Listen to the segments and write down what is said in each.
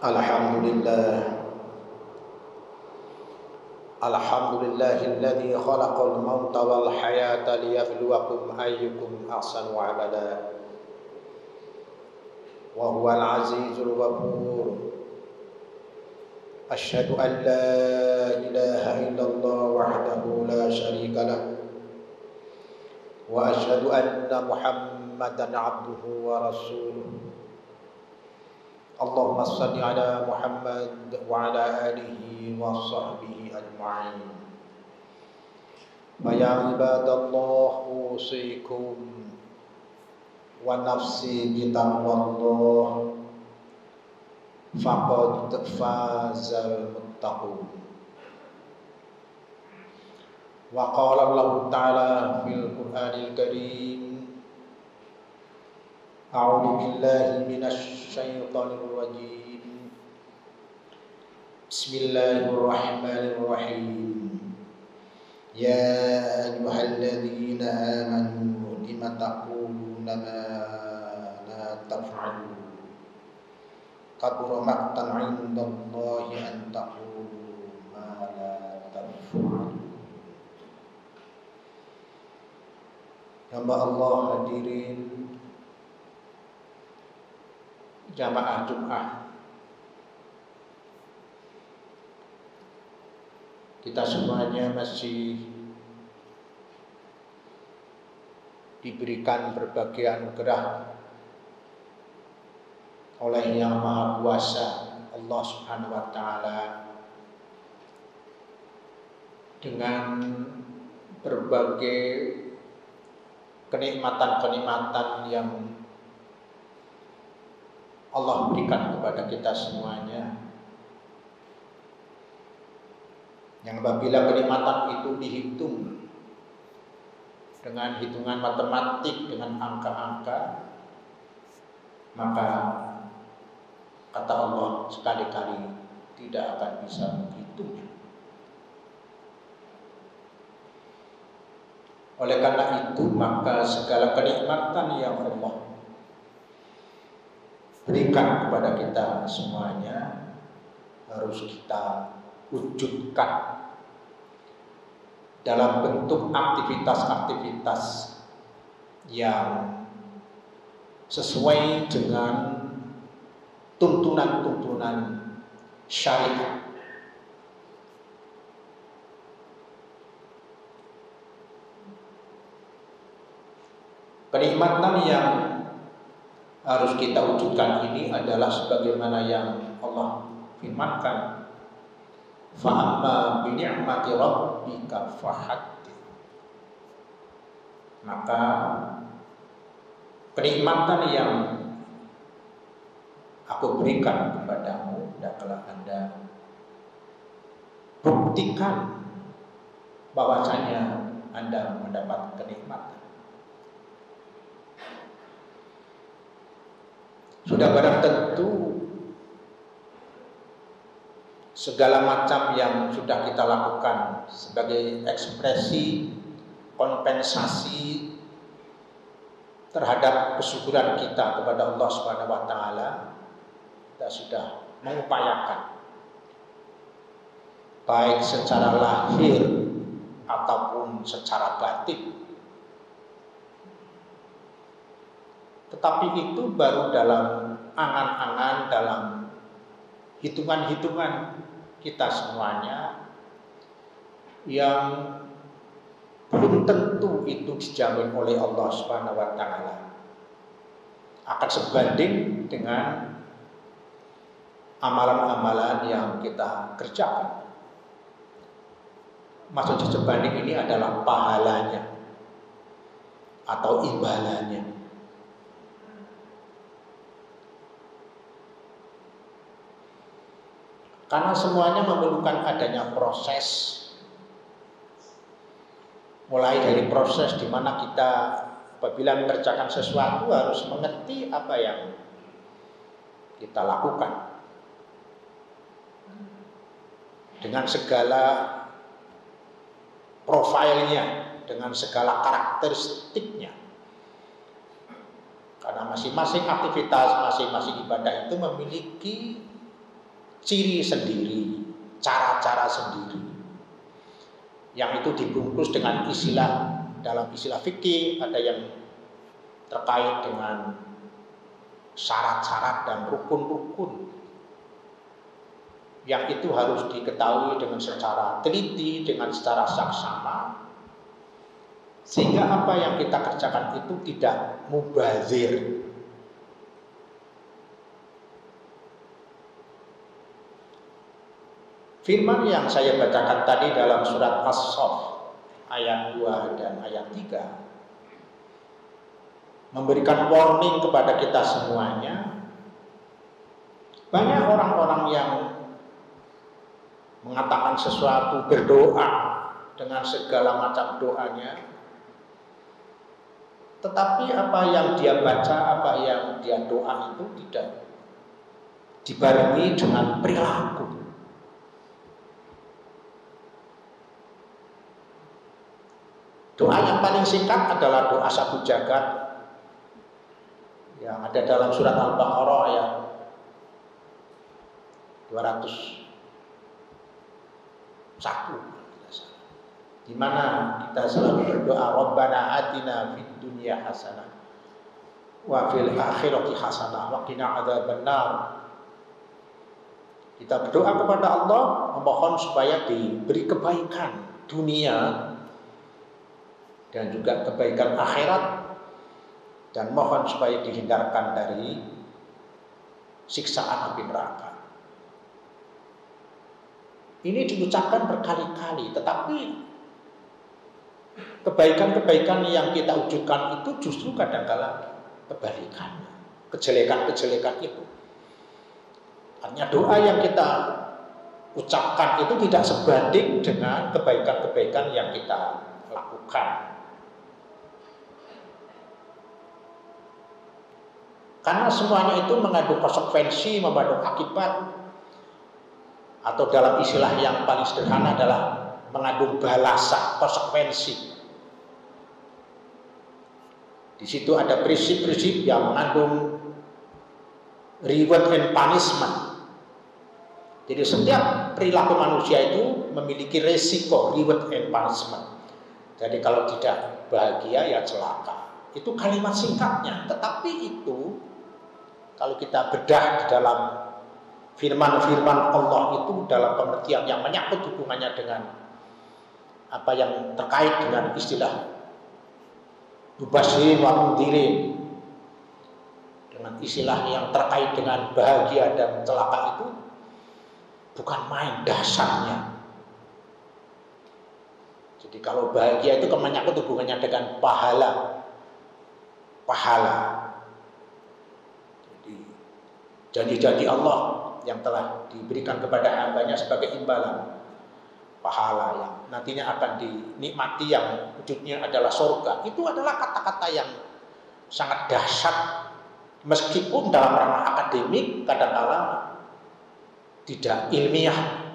Alhamdulillah. Alhamdulillahilladzi khalaqal mauta wal hayata liyabluwakum ayyukum ahsanu amala. Wa huwal azizul ghafur. Asyhadu an la ilaha illallah wahdahu la syarika lah. Wa asyhadu anna Muhammadan abduhu wa rasuluh. Allahumma salli ala Muhammad wa ala alihi wa sahbihi ajma'in. Ya ibadallah, usikum wa nafsi bitaqwallah, faqad fazal muttaqun. Wa qala Allah ta'ala fil Qur'anil Karim, a'udzu billahi minasy syaithanir rajim. Bismillahirrahmanirrahim. Ya ayyuhalladzina amanu lima taquluna ma la taf'alun. Kabura maqtan 'indallahi an taqulu ma la taf'alun. Hamba Allah hadirin jamaah Jumat, kita semuanya masih diberikan berbagai anugerah oleh Yang Maha Kuasa Allah Subhanahu wa Ta'ala, dengan berbagai kenikmatan-kenikmatan yang Allah berikan kepada kita semuanya, yang apabila kenikmatan itu dihitung dengan hitungan matematik, dengan angka-angka, maka kata Allah sekali-kali tidak akan bisa menghitungnya. Oleh karena itu, maka segala kenikmatan yang Allah berikan kepada kita semuanya harus kita wujudkan dalam bentuk aktivitas-aktivitas yang sesuai dengan tuntunan-tuntunan syariat. Kenikmatan yang harus kita wujudkan ini adalah sebagaimana yang Allah firmankan, fa'amma bi ni'mati rabbika fahaddits. Maka kenikmatan yang aku berikan kepadamu, hendaklah Anda buktikan bahwasanya Anda mendapat kenikmatan. Sudah barang tentu segala macam yang sudah kita lakukan sebagai ekspresi kompensasi terhadap kesyukuran kita kepada Allah Subhanahu wa Ta'ala, kita sudah mengupayakan baik secara lahir ataupun secara batin. Tetapi itu baru dalam angan-angan, dalam hitungan-hitungan kita semuanya, yang belum tentu itu dijamin oleh Allah Subhanahu wa Ta'ala akan sebanding dengan amalan-amalan yang kita kerjakan. Maksudnya sebanding ini adalah pahalanya atau imbalannya. Karena semuanya memerlukan adanya proses, mulai dari proses di mana kita apabila mengerjakan sesuatu harus mengerti apa yang kita lakukan dengan segala profilnya, dengan segala karakteristiknya. Karena masing-masing aktivitas, masing-masing ibadah itu memiliki ciri sendiri, cara-cara sendiri. Yang itu dibungkus dengan istilah, dalam istilah fikih ada yang terkait dengan syarat-syarat dan rukun-rukun yang itu harus diketahui dengan secara teliti, dengan secara saksama, sehingga apa yang kita kerjakan itu tidak mubazir. Firman yang saya bacakan tadi dalam surat As-Saff ayat 2 dan ayat 3 memberikan warning kepada kita semuanya. Banyak orang-orang yang mengatakan sesuatu, berdoa dengan segala macam doanya, tetapi apa yang dia baca, apa yang dia doa itu tidak dibarengi dengan perilaku. Doa yang paling singkat adalah doa satu jagat yang ada dalam surat Al-Baqarah ayat 201, di mana kita selalu berdoa, Rabbana atina fid dunya hasanah wa fil akhirati hasanah wa qina adzabannar. Kita berdoa kepada Allah, memohon supaya diberi kebaikan dunia dan juga kebaikan akhirat, dan mohon supaya dihindarkan dari siksaan api neraka. Ini diucapkan berkali-kali, tetapi kebaikan-kebaikan yang kita wujudkan itu justru kadang-kala kebalikannya, kejelekan-kejelekan itu. Artinya doa yang kita ucapkan itu tidak sebanding dengan kebaikan-kebaikan yang kita lakukan. Karena semuanya itu mengandung konsekuensi, mengandung akibat, atau dalam istilah yang paling sederhana adalah mengandung balasan, konsekuensi. Di situ ada prinsip-prinsip yang mengandung reward and punishment. Jadi setiap perilaku manusia itu memiliki resiko reward and punishment. Jadi kalau tidak bahagia ya celaka. Itu kalimat singkatnya, tetapi itu kalau kita bedah di dalam firman-firman Allah itu dalam pengertian yang menyangkut hubungannya dengan apa yang terkait dengan istilah mubasyirin wa mundzirin, dengan istilah yang terkait dengan bahagia dan celaka itu bukan main dasarnya. Jadi kalau bahagia itu menyangkut hubungannya dengan pahala. Janji-janji Allah yang telah diberikan kepada hambanya sebagai imbalan pahala yang nantinya akan dinikmati, yang wujudnya adalah surga. Itu adalah kata-kata yang sangat dahsyat, meskipun dalam ranah akademik kadang-kala tidak ilmiah.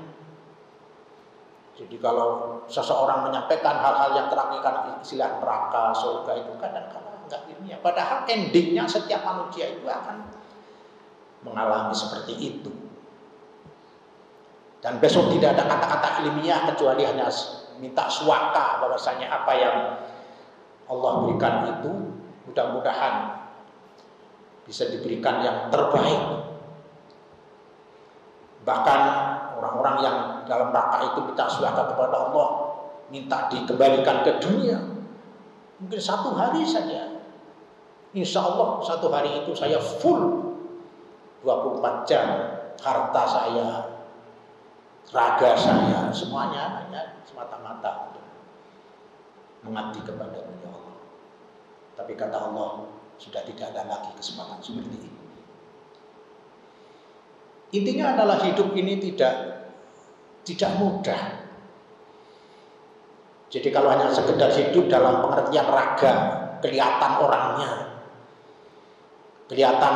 Jadi kalau seseorang menyampaikan hal-hal yang terakhir istilah neraka, surga itu kadang-kala enggak ilmiah. Padahal endingnya setiap manusia itu akan mengalami seperti itu. Dan besok tidak ada kata-kata ilmiah kecuali hanya minta suaka bahwasanya apa yang Allah berikan itu mudah-mudahan bisa diberikan yang terbaik. Bahkan orang-orang yang dalam neraka itu minta suaka kepada Allah, minta dikembalikan ke dunia, mungkin satu hari saja, insya Allah satu hari itu saya full 24 jam, harta saya, raga saya, semuanya hanya semata-mata untuk mengabdi kepada Allah. Tapi kata Allah, sudah tidak ada lagi kesempatan seperti ini. Intinya adalah hidup ini tidak mudah. Jadi kalau hanya sekedar hidup dalam pengertian raga, kelihatan orangnya, kelihatan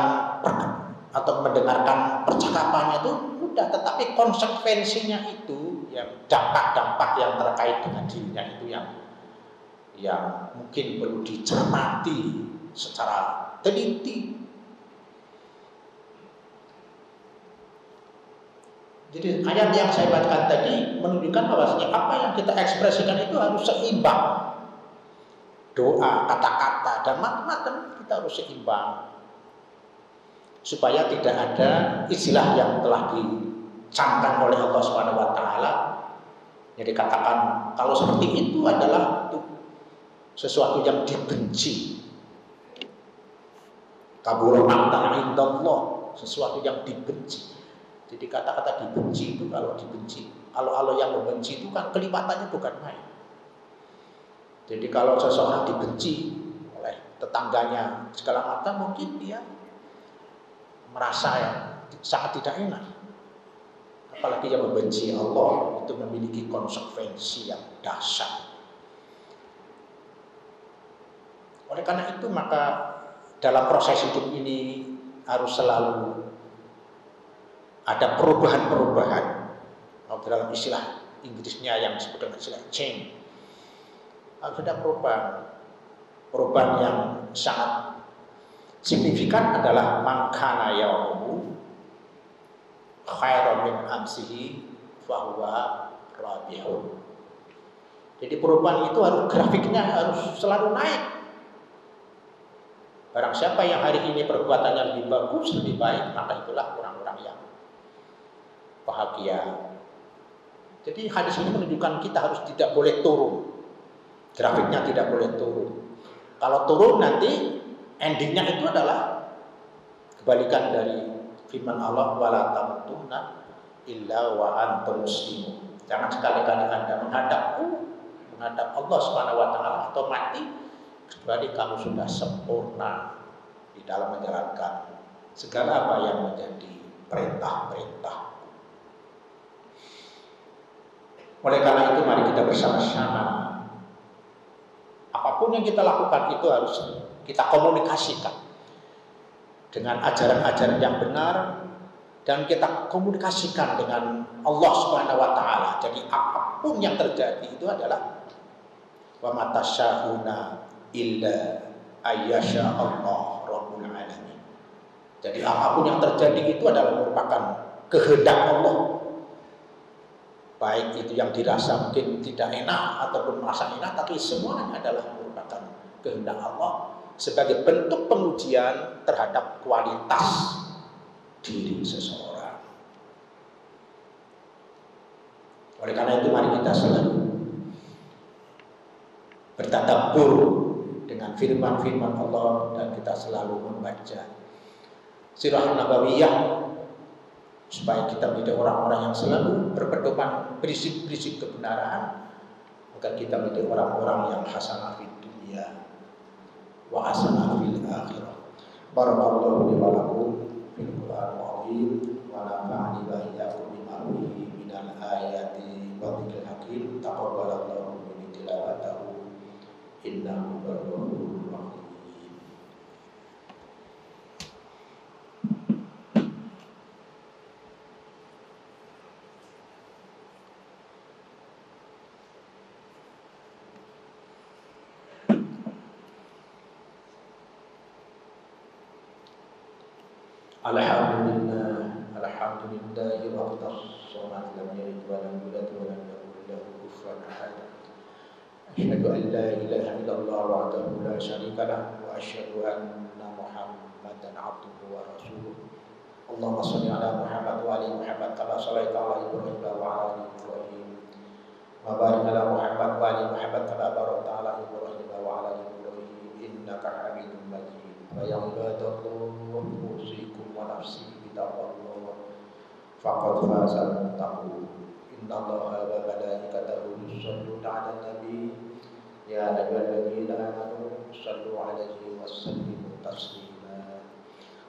atau mendengarkan percakapannya itu mudah, tetapi konsekuensinya itu, yang dampak-dampak yang terkait dengan dirinya itu yang mungkin perlu dicermati secara teliti. Jadi ayat yang saya bacakan tadi menunjukkan bahwasanya apa yang kita ekspresikan itu harus seimbang. Doa, kata-kata, dan macam-macam kita harus seimbang. Supaya tidak ada istilah yang telah dicamkan oleh Allah Subhanahu wa taala. Jadi katakan kalau seperti itu adalah sesuatu yang dibenci. Kabura maqtan indallah, sesuatu yang dibenci. Jadi kata-kata dibenci itu kalau dibenci, kalau yang membenci itu kan kelipatannya bukan main. Jadi kalau seseorang dibenci oleh tetangganya segala macam, mungkin dia merasa sangat tidak enak. Apalagi yang membenci Allah itu memiliki konsekuensi yang dahsyat. Oleh karena itu maka dalam proses hidup ini harus selalu ada perubahan-perubahan. Dalam istilah Inggrisnya yang disebut dengan istilah change, harus ada perubahan yang sangat signifikan adalah mangkana yaumu khairan min amsihi fahuwa rabihun. Jadi perubahan itu harus grafiknya harus selalu naik. Barang siapa yang hari ini perbuatannya lebih bagus, lebih baik, maka itulah orang-orang yang bahagia. Jadi hadis ini menunjukkan kita harus tidak boleh turun. Grafiknya tidak boleh turun. Kalau turun nanti endingnya itu adalah kebalikan dari firman Allah, wala tamutunna illa wa antum muslimun. Jangan sekali-kali Anda menghadap Allah Subhanahu wa taala atau mati kecuali kamu sudah sempurna di dalam menjalankan segala apa yang menjadi perintah-perintah. Oleh karena itu mari kita bersama-sama, apapun yang kita lakukan itu harus kita komunikasikan dengan ajaran-ajaran yang benar dan kita komunikasikan dengan Allah Subhanahu wa taala. Jadi apapun yang terjadi itu adalah wa matasyauna illa ayyasha Allah rabbul alamin. Jadi apapun yang terjadi itu adalah merupakan kehendak Allah. Baik itu yang dirasa mungkin tidak enak ataupun merasa enak, tapi semuanya adalah merupakan kehendak Allah sebagai bentuk pengujian terhadap kualitas diri seseorang. Oleh karena itu mari kita selalu bertadabbur dengan firman-firman Allah dan kita selalu membaca sirah nabawiyah supaya kita menjadi orang-orang yang selalu berpedoman prinsip-prinsip kebenaran, agar kita menjadi orang-orang yang hasanah fid dunya wa hasanah fil akhirah. Barakallahu li wa lakum fil Qur'anil azim wa nafa'ani wa iyyakum bima fihi minal ayati wa dzikril hakim. Taqabbalallahu minni tilawatahu innahu ghafurur rahim. Alhamdulillahi waqtas shamat lam yalid wa lam yulad wa lam yakul lahu kufuwan ahad. Asyhadu an la ilaha illallah wahdahu la syarika lah wa asyhadu anna Muhammadan abduhu wa rasuluh. Allahumma shalli ala Muhammad wa ali Muhammad kama shallaita ala Ibrahim wa ala ali Ibrahim. Wa barik ala Muhammad wa ali Muhammad kama barakta ala Ibrahim wa ala ali Ibrahim innaka Hamidum Majid. Wa ya ibadallah usikum wa nafsi bitaqwallah faqad fazal muttaqun. Innallaha wa malaikatahu yusholluna 'alan nabi ya ayyuhalladzina amanu shallu 'alaihi wa sallimu taslima.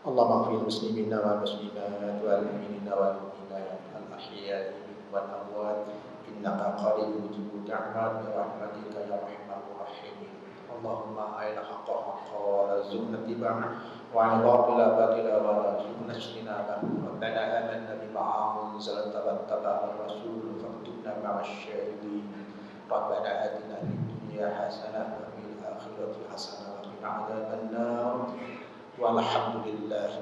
Allahumma ighfir muslimina wal muslimat wal mu'minina wal mu'minat al ahya'i wal amwat innaka qaribun mujibud da'wat bi rahmatika ya arhamar rahimin. Allahumma aina haqqa haqqa wa razukna tiba'ah wa ala batila batila wa razukna ijtinabah. Rabbana amanna bima anzalta wattaba'na rasul faktubna ma'asy syahidin. Rabbana atina fid dunya hasanah wa fil akhirati hasanah wa qina adzabannar. Walhamdulillahi